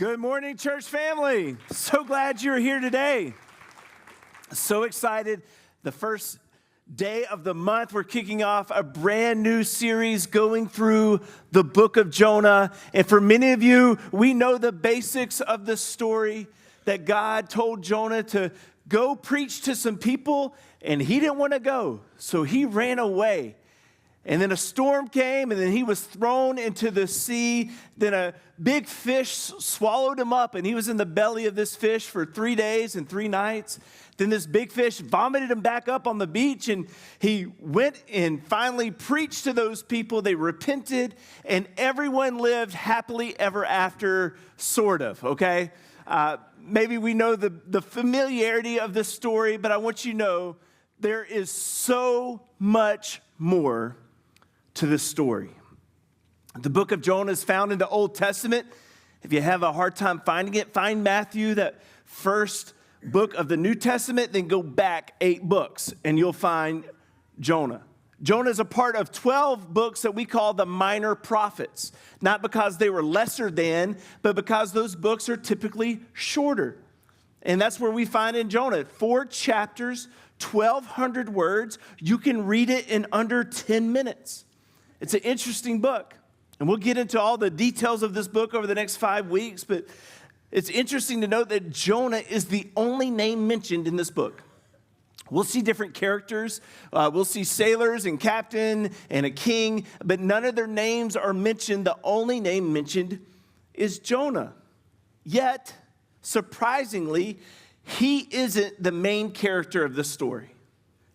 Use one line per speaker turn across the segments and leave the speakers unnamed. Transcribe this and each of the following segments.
Good morning, church family. So glad you're here today. So excited. The first day of the month, we're kicking off a brand new series going through the book of Jonah. And for many of you, we know the basics of the story that God told Jonah to go preach to some people, and he didn't want to go. So he ran away. And then a storm came, and then he was thrown into the sea. Then a big fish swallowed him up, and he was in the belly of this fish for 3 days and 3 nights. Then this big fish vomited him back up on the beach, and he went and finally preached to those people. They repented, and everyone lived happily ever after, sort of, okay? Maybe we know the familiarity of this story, but I want you to know there is so much more to this story. The book of Jonah is found in the Old Testament. If you have a hard time finding it, find Matthew, that first book of the New Testament, then go back 8 books, and you'll find Jonah. Jonah is a part of 12 books that we call the minor prophets, not because they were lesser than, but because those books are typically shorter. And that's where we find in Jonah, 4 chapters, 1,200 words. You can read it in under 10 minutes. It's an interesting book, and we'll get into all the details of this book over the next 5 weeks, but it's interesting to note that Jonah is the only name mentioned in this book. We'll see different characters. We'll see sailors and captain and a king, but none of their names are mentioned. The only name mentioned is Jonah. Yet, surprisingly, he isn't the main character of this story.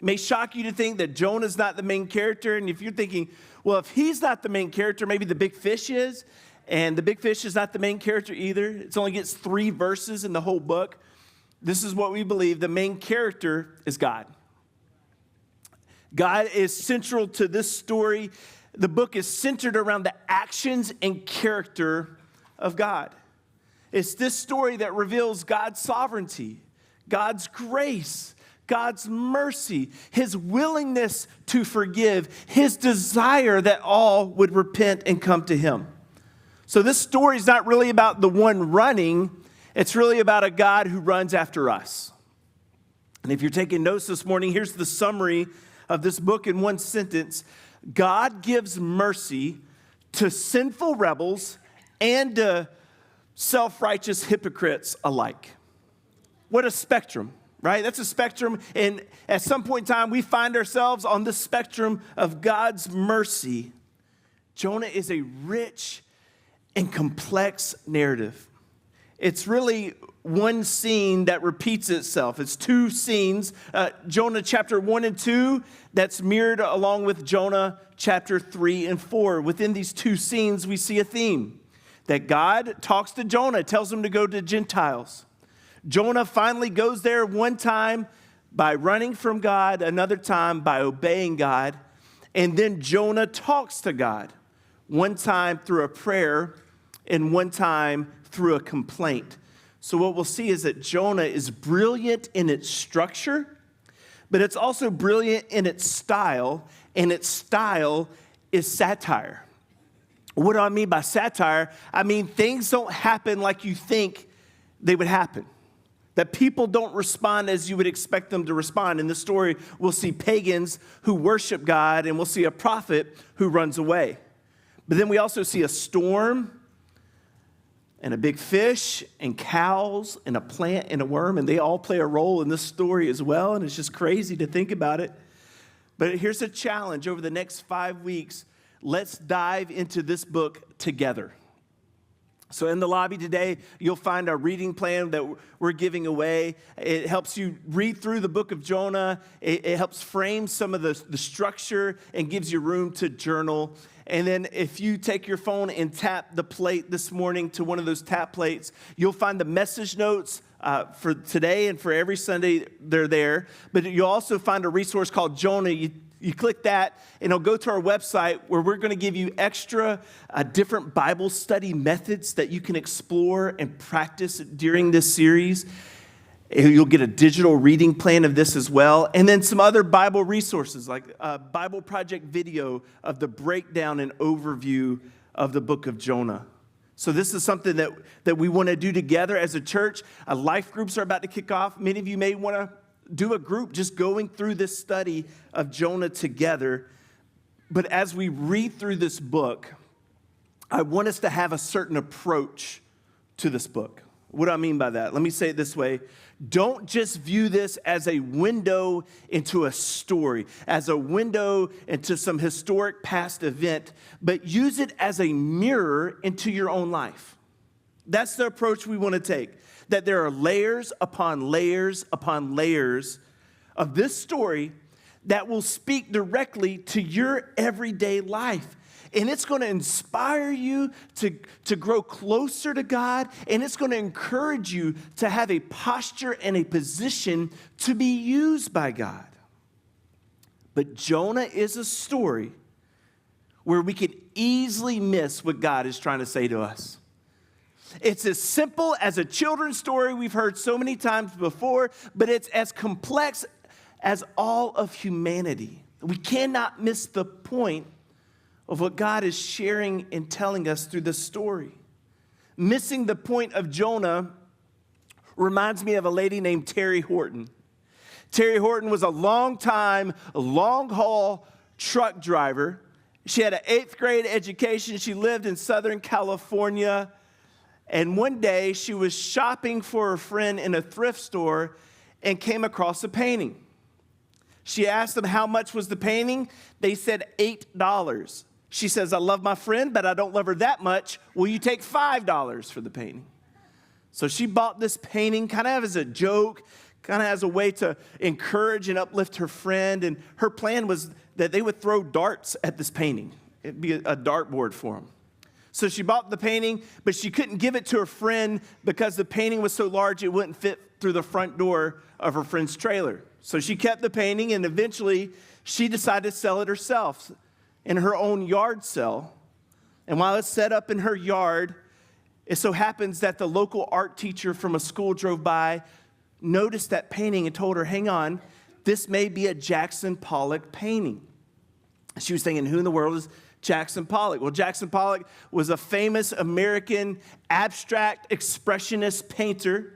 It may shock you to think that Jonah's not the main character, and if you're thinking, well, if he's not the main character, maybe the big fish is, and the big fish is not the main character either. It only gets 3 verses in the whole book. This is what we believe. The main character is God. God is central to this story. The book is centered around the actions and character of God. It's this story that reveals God's sovereignty, God's grace, God's mercy, his willingness to forgive, his desire that all would repent and come to him. So this story is not really about the one running. It's really about a God who runs after us. And if you're taking notes this morning, here's the summary of this book in one sentence. God gives mercy to sinful rebels and to self-righteous hypocrites alike. What a spectrum, right? That's a spectrum, and at some point in time, we find ourselves on the spectrum of God's mercy. Jonah is a rich and complex narrative. It's really one scene that repeats itself. It's 2 scenes, Jonah chapter 1 and 2, that's mirrored along with Jonah chapter 3 and 4. Within these 2 scenes, we see a theme that God talks to Jonah, tells him to go to Gentiles. Jonah finally goes there one time by running from God, another time by obeying God, and then Jonah talks to God, one time through a prayer and one time through a complaint. So what we'll see is that Jonah is brilliant in its structure, but it's also brilliant in its style, and its style is satire. What do I mean by satire? I mean things don't happen like you think they would happen. That people don't respond as you would expect them to respond. In the story, we'll see pagans who worship God, and we'll see a prophet who runs away. But then we also see a storm, and a big fish, and cows, and a plant, and a worm, and they all play a role in this story as well, and it's just crazy to think about it. But here's a challenge. Over the next 5 weeks, let's dive into this book together. So in the lobby today, you'll find our reading plan that we're giving away. It helps you read through the book of Jonah. It helps frame some of the structure and gives you room to journal. And then if you take your phone and tap the plate this morning to one of those tap plates, you'll find the message notes for today and for every Sunday. They're there. But you'll also find a resource called Jonah. You click that, and it'll go to our website where we're going to give you extra different Bible study methods that you can explore and practice during this series. You'll get a digital reading plan of this as well, and then some other Bible resources like a Bible Project video of the breakdown and overview of the book of Jonah. So this is something that we want to do together as a church. Life groups are about to kick off. Many of you may want to do a group just going through this study of Jonah together. But as we read through this book, I want us to have a certain approach to this book. What do I mean by that? Let me say it this way. Don't just view this as a window into a story, as a window into some historic past event, but use it as a mirror into your own life. That's the approach we want to take, that there are layers upon layers upon layers of this story that will speak directly to your everyday life. And it's going to inspire you to grow closer to God, and it's going to encourage you to have a posture and a position to be used by God. But Jonah is a story where we can easily miss what God is trying to say to us. It's as simple as a children's story we've heard so many times before, but it's as complex as all of humanity. We cannot miss the point of what God is sharing and telling us through this story. Missing the point of Jonah reminds me of a lady named Terry Horton. Terry Horton was a long-haul truck driver. She had an 8th grade education. She lived in Southern California. And one day she was shopping for a friend in a thrift store and came across a painting. She asked them how much was the painting. They said $8. She says, I love my friend, but I don't love her that much. Will you take $5 for the painting? So she bought this painting kind of as a joke, kind of as a way to encourage and uplift her friend. And her plan was that they would throw darts at this painting. It'd be a dartboard for them. So she bought the painting, but she couldn't give it to her friend because the painting was so large it wouldn't fit through the front door of her friend's trailer. So she kept the painting, and eventually she decided to sell it herself in her own yard sale. And while it's set up in her yard, it so happens that the local art teacher from a school drove by, noticed that painting, and told her, hang on, this may be a Jackson Pollock painting. She was thinking, who in the world is Jackson Pollock? Well, Jackson Pollock was a famous American abstract expressionist painter,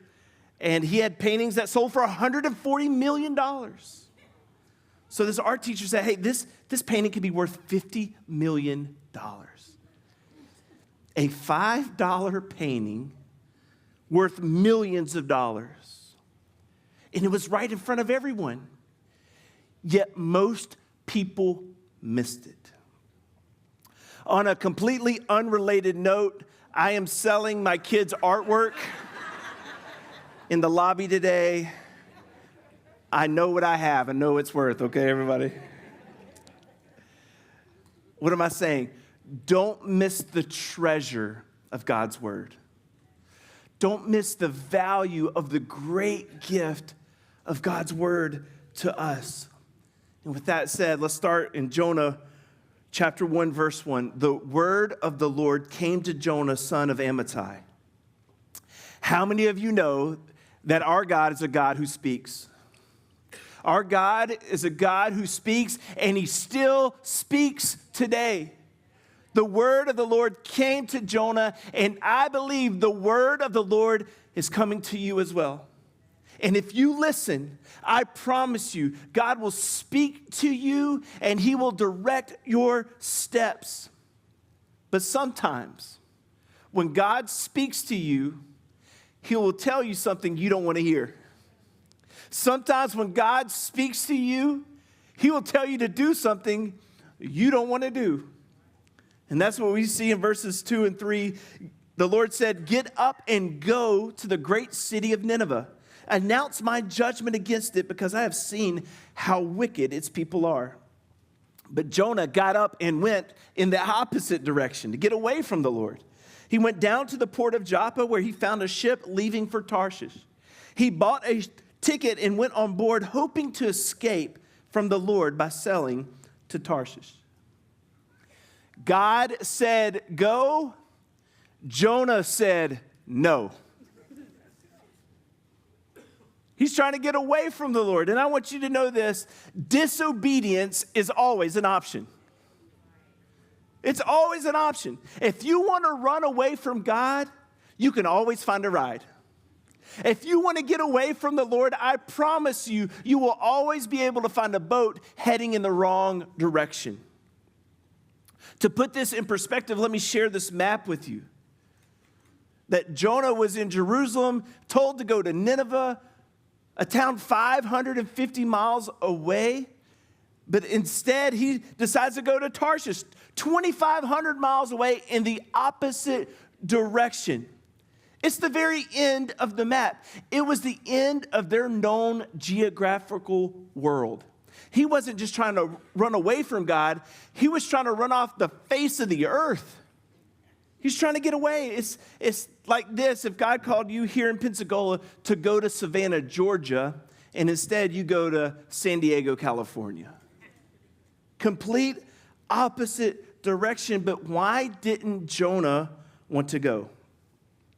and he had paintings that sold for $140 million. So this art teacher said, hey, this painting could be worth $50 million. A $5 painting worth millions of dollars. And it was right in front of everyone. Yet most people missed it. On a completely unrelated note, I am selling my kids' artwork in the lobby today. I know what I have and know what it's worth, okay, everybody? What am I saying? Don't miss the treasure of God's word. Don't miss the value of the great gift of God's word to us. And with that said, let's start in Jonah chapter 1, verse 1. The word of the Lord came to Jonah, son of Amittai. How many of you know that our God is a God who speaks? Our God is a God who speaks, and he still speaks today. The word of the Lord came to Jonah, and I believe the word of the Lord is coming to you as well. And if you listen, I promise you, God will speak to you, and he will direct your steps. But sometimes, when God speaks to you, he will tell you something you don't want to hear. Sometimes when God speaks to you, he will tell you to do something you don't want to do. And that's what we see in verses 2 and 3. The Lord said, get up and go to the great city of Nineveh. Announce my judgment against it, because I have seen how wicked its people are. But Jonah got up and went in the opposite direction to get away from the Lord. He went down to the port of Joppa, where he found a ship leaving for Tarshish. He bought a ticket and went on board, hoping to escape from the Lord by sailing to Tarshish. God said, go. Jonah said, no. He's trying to get away from the Lord. And I want you to know this: disobedience is always an option. It's always an option. If you want to run away from God, you can always find a ride. If you want to get away from the Lord, I promise you, you will always be able to find a boat heading in the wrong direction. To put this in perspective, let me share this map with you. That Jonah was in Jerusalem, told to go to Nineveh, a town 550 miles away. But instead, he decides to go to Tarshish, 2,500 miles away in the opposite direction. It's the very end of the map. It was the end of their known geographical world. He wasn't just trying to run away from God. He was trying to run off the face of the earth. He's trying to get away. It's like this. If God called you here in Pensacola to go to Savannah, Georgia, and instead you go to San Diego, California. Complete opposite direction. But why didn't Jonah want to go?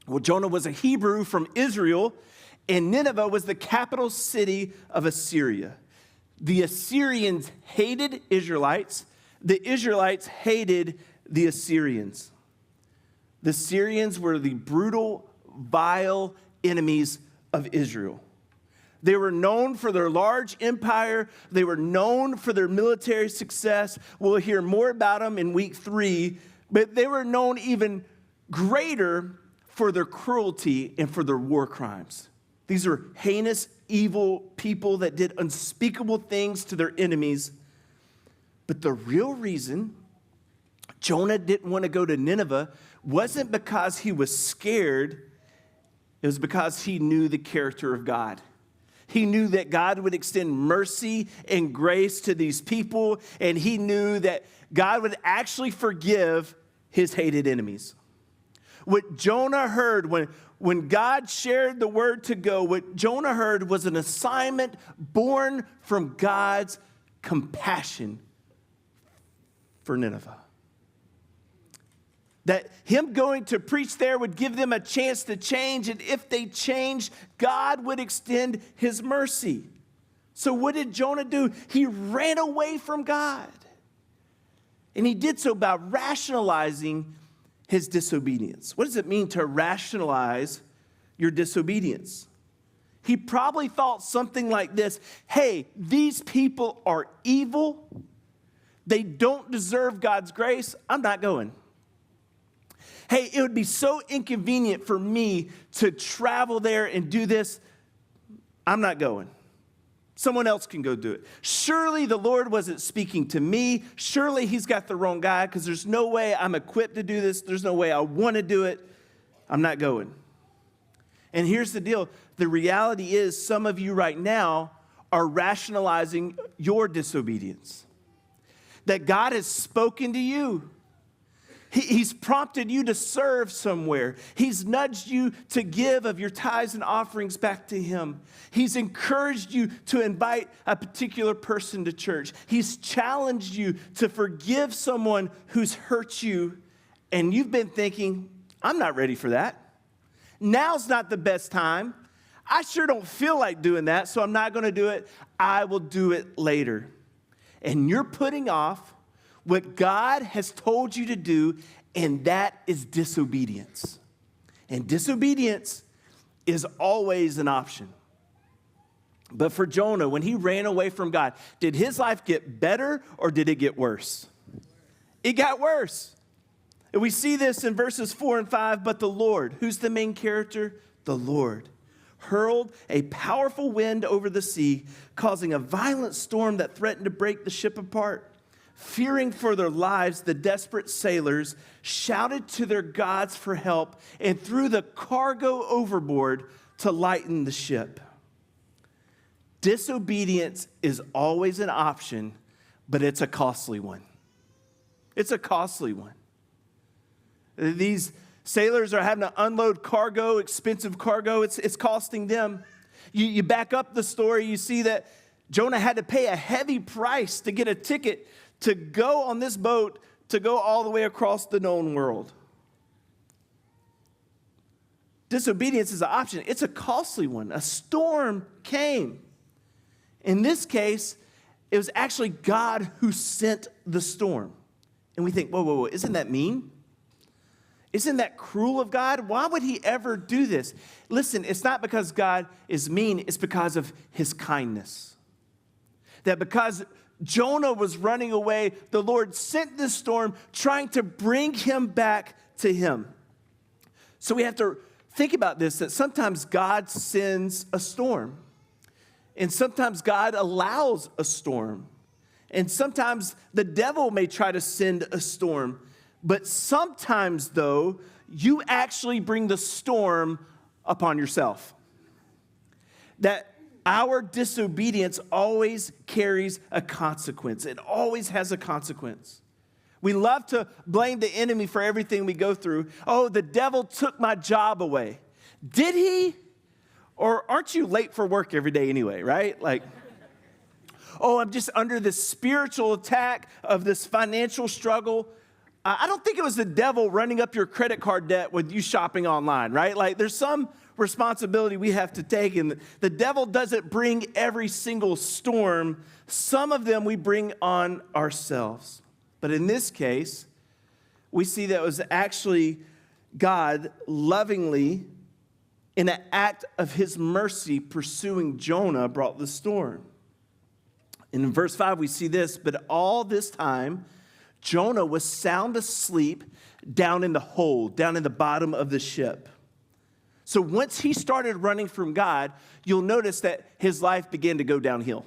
Well, Jonah was a Hebrew from Israel, and Nineveh was the capital city of Assyria. The Assyrians hated Israelites. The Israelites hated the Assyrians. The Syrians were the brutal, vile enemies of Israel. They were known for their large empire. They were known for their military success. We'll hear more about them in week 3. But they were known even greater for their cruelty and for their war crimes. These are heinous, evil people that did unspeakable things to their enemies. But the real reason Jonah didn't want to go to Nineveh wasn't because he was scared. It was because he knew the character of God. He knew that God would extend mercy and grace to these people, and he knew that God would actually forgive his hated enemies. What Jonah heard when God shared the word to go, what Jonah heard was an assignment born from God's compassion for Nineveh. That him going to preach there would give them a chance to change, and if they changed, God would extend his mercy. So what did Jonah do? He ran away from God. And he did so by rationalizing his disobedience. What does it mean to rationalize your disobedience? He probably thought something like this: hey, these people are evil. They don't deserve God's grace. I'm not going. Hey, it would be so inconvenient for me to travel there and do this. I'm not going. Someone else can go do it. Surely the Lord wasn't speaking to me. Surely he's got the wrong guy, because there's no way I'm equipped to do this. There's no way I want to do it. I'm not going. And here's the deal. The reality is some of you right now are rationalizing your disobedience. That God has spoken to you. He's prompted you to serve somewhere. He's nudged you to give of your tithes and offerings back to him. He's encouraged you to invite a particular person to church. He's challenged you to forgive someone who's hurt you. And you've been thinking, I'm not ready for that. Now's not the best time. I sure don't feel like doing that, so I'm not going to do it. I will do it later. And you're putting off what God has told you to do, and that is disobedience. And disobedience is always an option. But for Jonah, when he ran away from God, did his life get better or did it get worse? It got worse. And we see this in verses 4 and 5. But the Lord, who's the main character? The Lord hurled a powerful wind over the sea, causing a violent storm that threatened to break the ship apart. Fearing for their lives, the desperate sailors shouted to their gods for help and threw the cargo overboard to lighten the ship. Disobedience is always an option, but it's a costly one. It's a costly one. These sailors are having to unload cargo, expensive cargo. It's costing them. You back up the story, you see that Jonah had to pay a heavy price to get a ticket to go on this boat, to go all the way across the known world. Disobedience is an option. It's a costly one. A storm came. In this case, it was actually God who sent the storm. And we think, whoa, isn't that mean? Isn't that cruel of God? Why would he ever do this? Listen, it's not because God is mean, it's because of his kindness. That because Jonah was running away, the Lord sent this storm trying to bring him back to him. So we have to think about this, that sometimes God sends a storm. And sometimes God allows a storm. And sometimes the devil may try to send a storm. But sometimes, though, you actually bring the storm upon yourself. That our disobedience always carries a consequence. It always has a consequence. We love to blame the enemy for everything we go through. Oh, the devil took my job away. Did he? Or aren't you late for work every day anyway, right? Like, oh, I'm just under this spiritual attack of this financial struggle. I don't think it was the devil running up your credit card debt with you shopping online, right? Like, there's some responsibility we have to take, and the devil doesn't bring every single storm. Some of them we bring on ourselves. But in this case, we see that it was actually God lovingly, in an act of his mercy, pursuing Jonah, brought the storm. And in verse 5, we see this, but all this time, Jonah was sound asleep down in the hold, down in the bottom of the ship. So once he started running from God, you'll notice that his life began to go downhill.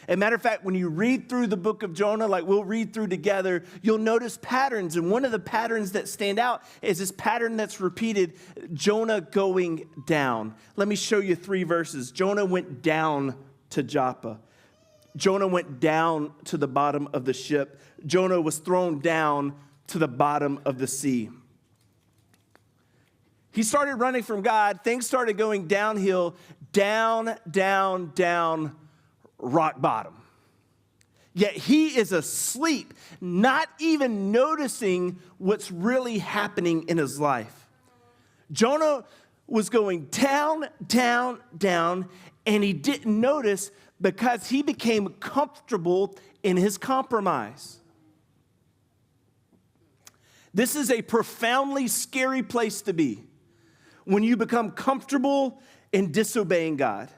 As a matter of fact, when you read through the book of Jonah, like we'll read through together, you'll notice patterns. And one of the patterns that stand out is this pattern that's repeated, Jonah going down. Let me show you 3 verses. Jonah went down to Joppa. Jonah went down to the bottom of the ship. Jonah was thrown down to the bottom of the sea. He started running from God. Things started going downhill, down, rock bottom. Yet he is asleep, not even noticing what's really happening in his life. Jonah was going down, and he didn't notice because he became comfortable in his compromise. This is a profoundly scary place to be when you become comfortable in disobeying God.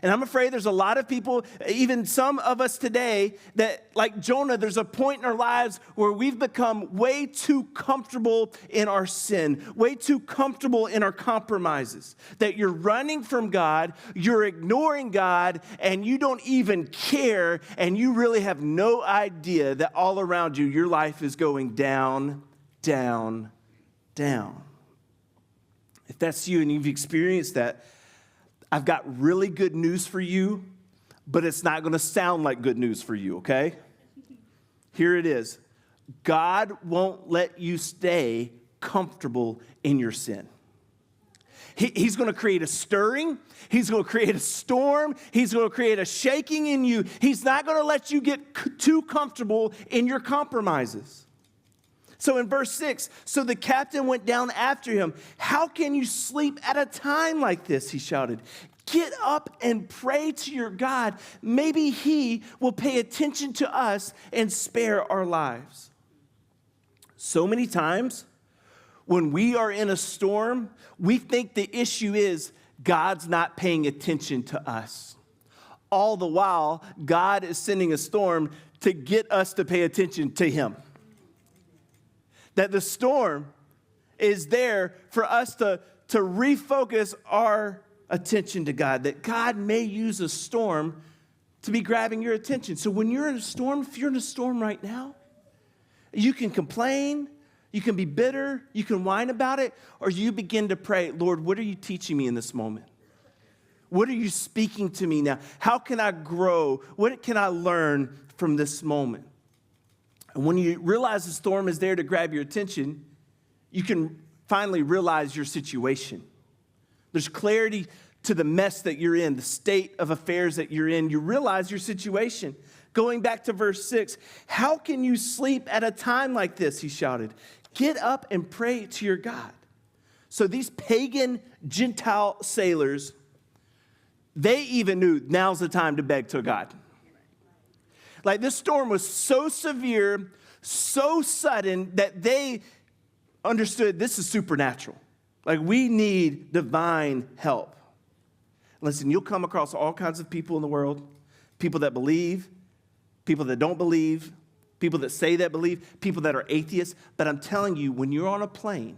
And I'm afraid there's a lot of people, even some of us today, that like Jonah, there's a point in our lives where we've become way too comfortable in our sin, way too comfortable in our compromises, that you're running from God, you're ignoring God, and you don't even care, and you really have no idea that all around you, your life is going down. If that's you and you've experienced that, I've got really good news for you, but it's not going to sound like good news for you, okay? Here it is. God won't let you stay comfortable in your sin. He's going to create a stirring. He's going to create a storm. He's going to create a shaking in you. He's not going to let you get too comfortable in your compromises. So in verse 6, so the captain went down after him. How can you sleep at a time like this? He shouted. Get up and pray to your God. Maybe he will pay attention to us and spare our lives. So many times when we are in a storm, we think the issue is God's not paying attention to us. All the while, God is sending a storm to get us to pay attention to him. That the storm is there for us to refocus our attention to God. That God may use a storm to be grabbing your attention. So when you're in a storm, if you're in a storm right now, you can complain, you can be bitter, you can whine about it, or you begin to pray, Lord, what are you teaching me in this moment? What are you speaking to me now? How can I grow? What can I learn from this moment? And when you realize the storm is there to grab your attention, you can finally realize your situation. There's clarity to the mess that you're in, the state of affairs that you're in. You realize your situation. Going back to verse 6, how can you sleep at a time like this, he shouted. Get up and pray to your God. So these pagan Gentile sailors, they even knew now's the time to beg to God. Like this storm was so severe, so sudden that they understood this is supernatural. Like, we need divine help. Listen, you'll come across all kinds of people in the world, people that believe, people that don't believe, people that say that believe, people that are atheists. But I'm telling you, when you're on a plane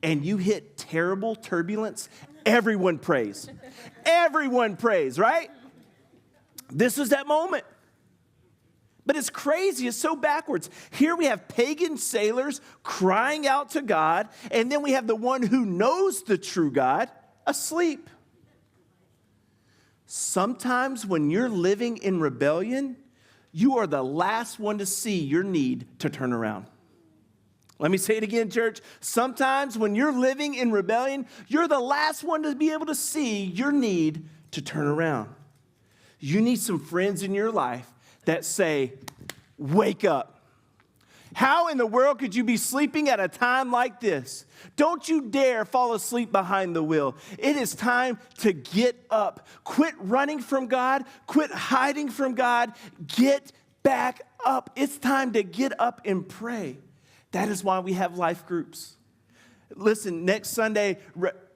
and you hit terrible turbulence, everyone prays. Everyone prays, right? This was that moment. But it's crazy. It's so backwards. Here we have pagan sailors crying out to God, and then we have the one who knows the true God asleep. Sometimes when you're living in rebellion, you are the last one to see your need to turn around. Let me say it again, church. Sometimes when you're living in rebellion, you're the last one to be able to see your need to turn around. You need some friends in your life that say, wake up. How in the world could you be sleeping at a time like this? Don't you dare fall asleep behind the wheel. It is time to get up. Quit running from God. Quit hiding from God. Get back up. It's time to get up and pray. That is why we have life groups. Listen, next Sunday,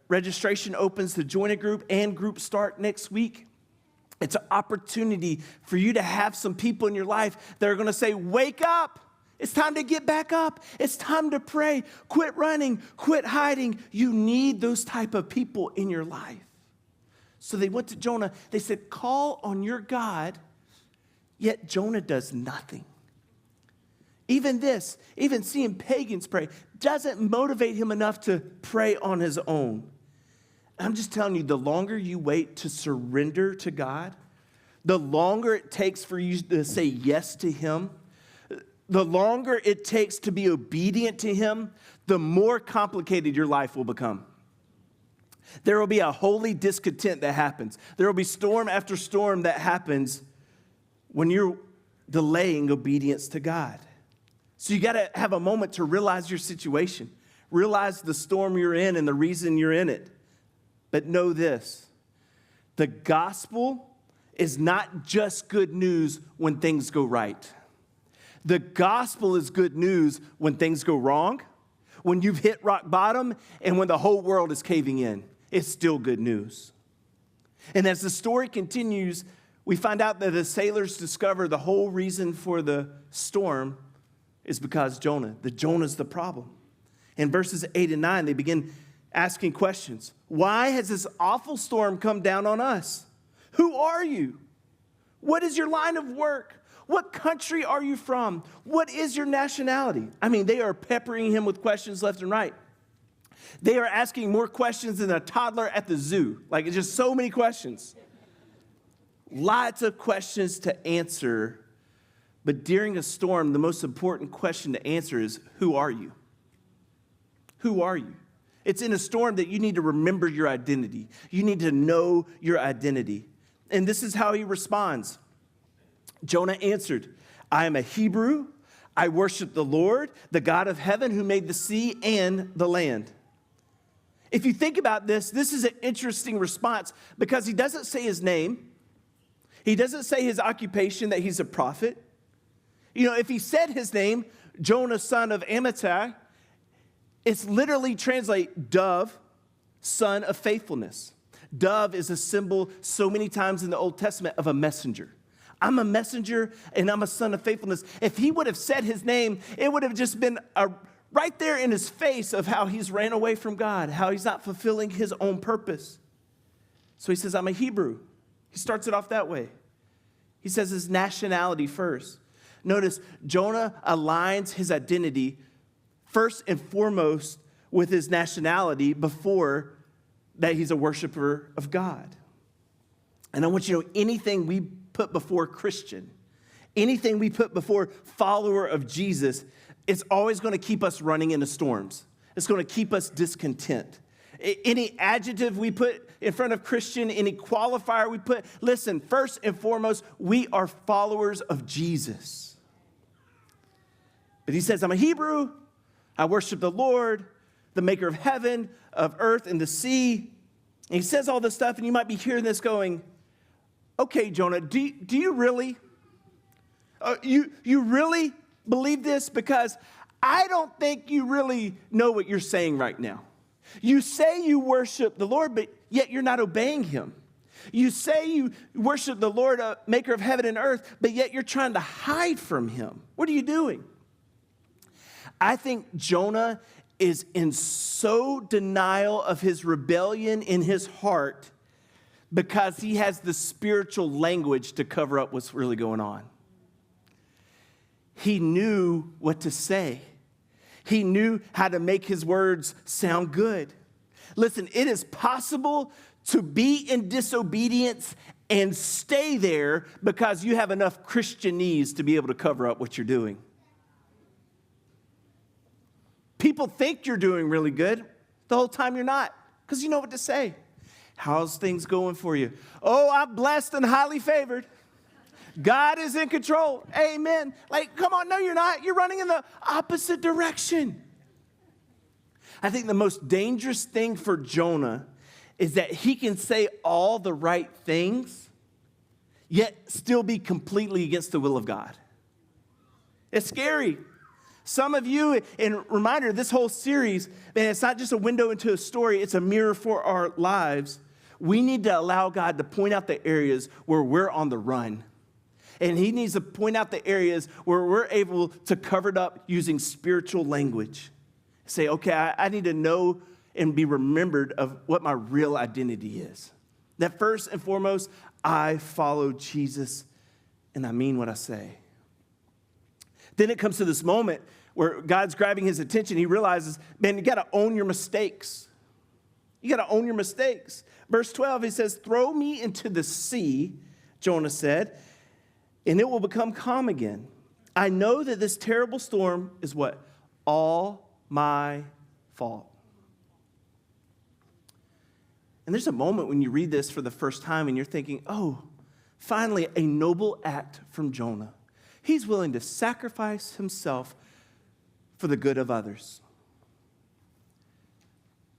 registration opens to join a group, and groups start next week. It's an opportunity for you to have some people in your life that are going to say, wake up. It's time to get back up. It's time to pray. Quit running. Quit hiding. You need those type of people in your life. So they went to Jonah. They said, call on your God. Yet Jonah does nothing. Even seeing pagans pray doesn't motivate him enough to pray on his own. I'm just telling you, the longer you wait to surrender to God, the longer it takes for you to say yes to him, the longer it takes to be obedient to him, the more complicated your life will become. There will be a holy discontent that happens. There will be storm after storm that happens when you're delaying obedience to God. So you got to have a moment to realize your situation, realize the storm you're in and the reason you're in it. But know this, the gospel is not just good news when things go right. The gospel is good news when things go wrong, when you've hit rock bottom, and when the whole world is caving in. It's still good news. And as the story continues, we find out that the sailors discover the whole reason for the storm is because Jonah's the problem. In verses 8 and 9, they begin asking questions. Why has this awful storm come down on us? Who are you? What is your line of work? What country are you from? What is your nationality? I mean, they are peppering him with questions left and right. They are asking more questions than a toddler at the zoo. Like, it's just so many questions. Lots of questions to answer. But during a storm, the most important question to answer is, who are you? Who are you? It's in a storm that you need to remember your identity. You need to know your identity. And this is how he responds. Jonah answered, I am a Hebrew. I worship the Lord, the God of heaven who made the sea and the land. If you think about this, this is an interesting response because he doesn't say his name. He doesn't say his occupation, that he's a prophet. You know, if he said his name, Jonah, son of Amittai, it's literally translate dove, son of faithfulness. Dove is a symbol so many times in the Old Testament of a messenger. I'm a messenger and I'm a son of faithfulness. If he would have said his name, it would have just been right there in his face of how he's ran away from God, how he's not fulfilling his own purpose. So he says, I'm a Hebrew. He starts it off that way. He says his nationality first. Notice, Jonah aligns his identity first and foremost with his nationality before that he's a worshiper of God. And I want you to know, anything we put before Christian, anything we put before follower of Jesus, it's always going to keep us running into storms. It's going to keep us discontent. Any adjective we put in front of Christian, any qualifier we put, listen, first and foremost, we are followers of Jesus. But he says, I'm a Hebrew. I worship the Lord, the maker of heaven, of earth, and the sea. And he says all this stuff, and you might be hearing this going, okay, Jonah, do you really? You really believe this? Because I don't think you really know what you're saying right now. You say you worship the Lord, but yet you're not obeying him. You say you worship the Lord, maker of heaven and earth, but yet you're trying to hide from him. What are you doing? I think Jonah is in so denial of his rebellion in his heart because he has the spiritual language to cover up what's really going on. He knew what to say. He knew how to make his words sound good. Listen, it is possible to be in disobedience and stay there because you have enough Christianese to be able to cover up what you're doing. People think you're doing really good the whole time you're not, because you know what to say. How's things going for you? Oh, I'm blessed and highly favored. God is in control. Amen. Like, come on, no, you're not. You're running in the opposite direction. I think the most dangerous thing for Jonah is that he can say all the right things, yet still be completely against the will of God. It's scary. Some of you, and reminder, this whole series, man, it's not just a window into a story, it's a mirror for our lives. We need to allow God to point out the areas where we're on the run. And he needs to point out the areas where we're able to cover it up using spiritual language. Say, okay, I need to know and be remembered of what my real identity is. That first and foremost, I follow Jesus and I mean what I say. Then it comes to this moment where God's grabbing his attention. He realizes, man, you got to own your mistakes. You got to own your mistakes. Verse 12, he says, throw me into the sea, Jonah said, and it will become calm again. I know that this terrible storm is what? All my fault. And there's a moment when you read this for the first time and you're thinking, oh, finally a noble act from Jonah. He's willing to sacrifice himself for the good of others.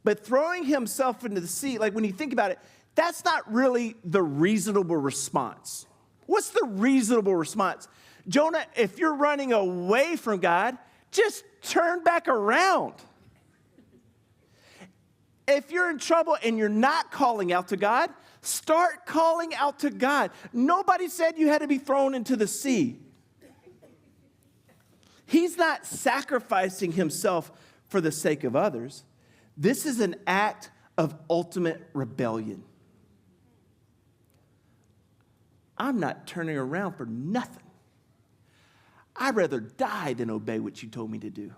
But throwing himself into the sea, like when you think about it, that's not really the reasonable response. What's the reasonable response? Jonah, if you're running away from God, just turn back around. If you're in trouble and you're not calling out to God, start calling out to God. Nobody said you had to be thrown into the sea. He's not sacrificing himself for the sake of others. This is an act of ultimate rebellion. I'm not turning around for nothing. I'd rather die than obey what you told me to do.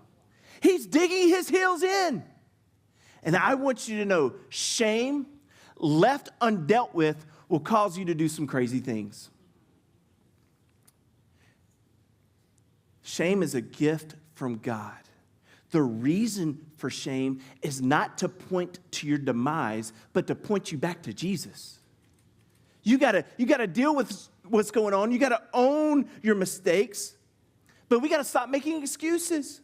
He's digging his heels in. And I want you to know, shame left undealt with will cause you to do some crazy things. Shame is a gift from God. The reason for shame is not to point to your demise, but to point you back to Jesus. You gotta deal with what's going on. You gotta own your mistakes, but we gotta stop making excuses.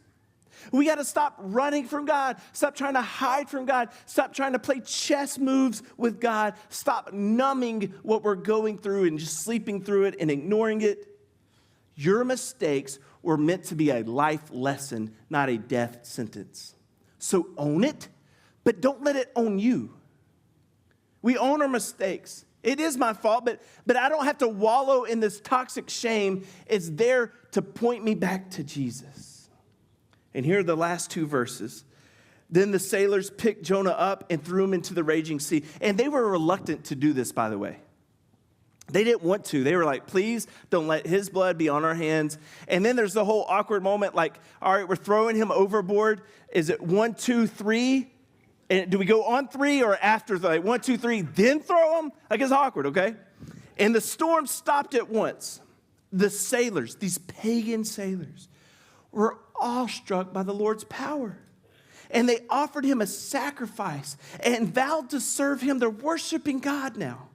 We got to stop running from God. Stop trying to hide from God. Stop trying to play chess moves with God. Stop numbing what we're going through and just sleeping through it and ignoring it. Your mistakes were meant to be a life lesson, not a death sentence. So own it, but don't let it own you. We own our mistakes. It is my fault, but I don't have to wallow in this toxic shame. It's there to point me back to Jesus. And here are the last two verses. Then the sailors picked Jonah up and threw him into the raging sea. And they were reluctant to do this, by the way. They didn't want to. They were like, please don't let his blood be on our hands. And then there's the whole awkward moment like, all right, we're throwing him overboard. Is it 1, 2, 3? And do we go on 3 or after? Like 1, 2, 3, then throw him? Like it's awkward, okay? And the storm stopped at once. The sailors, these pagan sailors, were awestruck by the Lord's power. And they offered him a sacrifice and vowed to serve him. They're worshiping God now.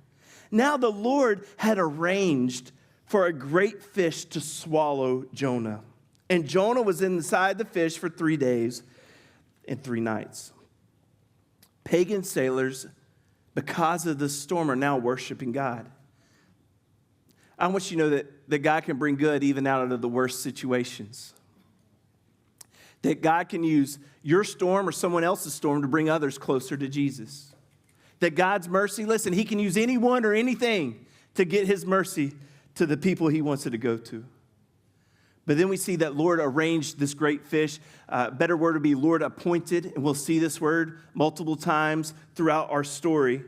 Now the Lord had arranged for a great fish to swallow Jonah. And Jonah was inside the fish for 3 days and 3 nights. Pagan sailors, because of the storm, are now worshiping God. I want you to know that God can bring good even out of the worst situations. That God can use your storm or someone else's storm to bring others closer to Jesus. That God's mercy, listen, he can use anyone or anything to get his mercy to the people he wants it to go to. But then we see that Lord arranged this great fish. Better word would be Lord appointed, and we'll see this word multiple times throughout our story.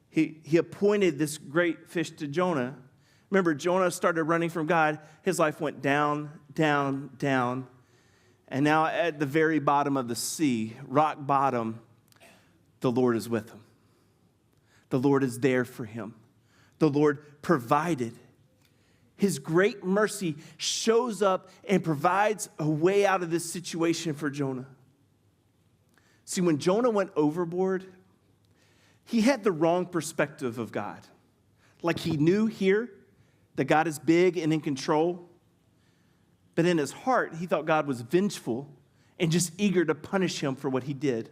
He appointed this great fish to Jonah. Remember, Jonah started running from God. His life went down, down, down. And now at the very bottom of the sea, rock bottom, the Lord is with him. The Lord is there for him. The Lord provided. His great mercy shows up and provides a way out of this situation for Jonah. See, when Jonah went overboard, he had the wrong perspective of God. Like he knew here that God is big and in control, but in his heart, he thought God was vengeful and just eager to punish him for what he did.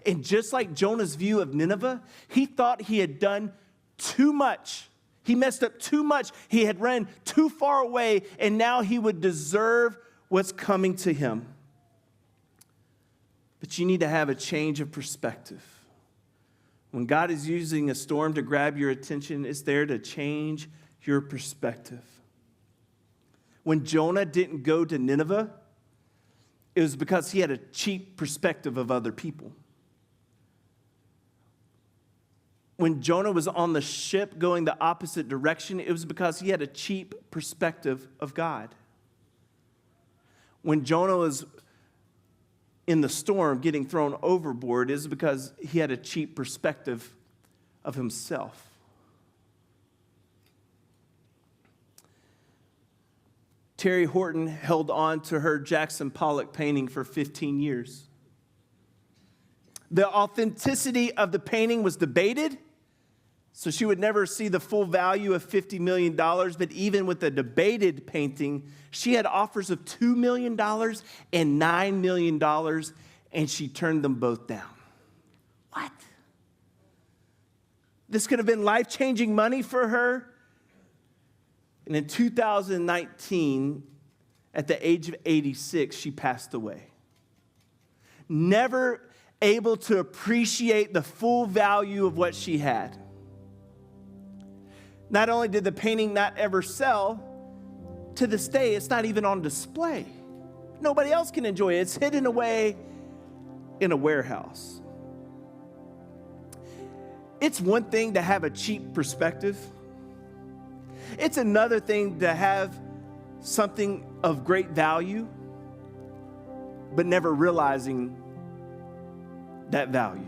And just like Jonah's view of Nineveh, he thought he had done too much. He messed up too much. He had ran too far away, and now he would deserve what's coming to him. But you need to have a change of perspective. When God is using a storm to grab your attention, it's there to change your perspective. When Jonah didn't go to Nineveh, it was because he had a cheap perspective of other people. When Jonah was on the ship going the opposite direction, it was because he had a cheap perspective of God. When Jonah was in the storm getting thrown overboard, it was because he had a cheap perspective of himself. Terry Horton held on to her Jackson Pollock painting for 15 years. The authenticity of the painting was debated, so she would never see the full value of $50 million. But even with the debated painting, she had offers of $2 million and $9 million, and she turned them both down. What? This could have been life-changing money for her. And in 2019, at the age of 86, she passed away. Never able to appreciate the full value of what she had. Not only did the painting not ever sell, to this day, it's not even on display. Nobody else can enjoy it. It's hidden away in a warehouse. It's one thing to have a cheap perspective. It's another thing to have something of great value, but never realizing that value.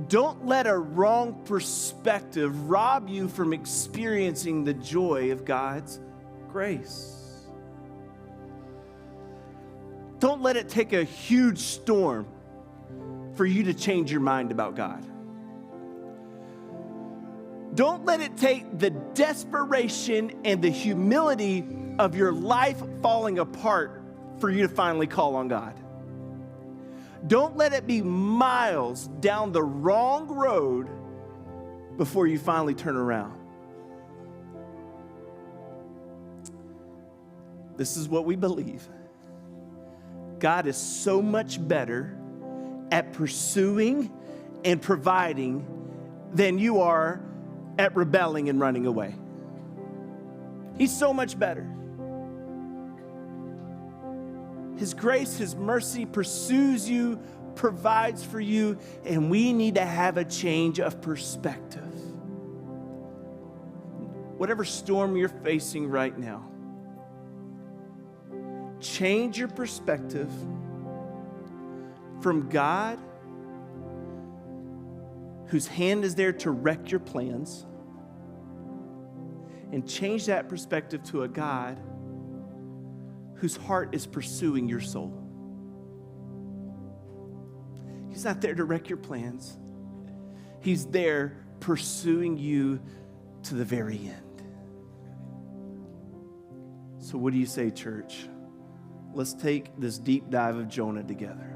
Don't let a wrong perspective rob you from experiencing the joy of God's grace. Don't let it take a huge storm for you to change your mind about God. Don't let it take the desperation and the humility of your life falling apart for you to finally call on God. Don't let it be miles down the wrong road before you finally turn around. This is what we believe. God is so much better at pursuing and providing than you are at rebelling and running away. He's so much better. His grace, His mercy pursues you, provides for you, and we need to have a change of perspective. Whatever storm you're facing right now, change your perspective from God, whose hand is there to wreck your plans, and change that perspective to a God whose heart is pursuing your soul. He's not there to wreck your plans. He's there pursuing you to the very end. So what do you say, church? Let's take this deep dive of Jonah together.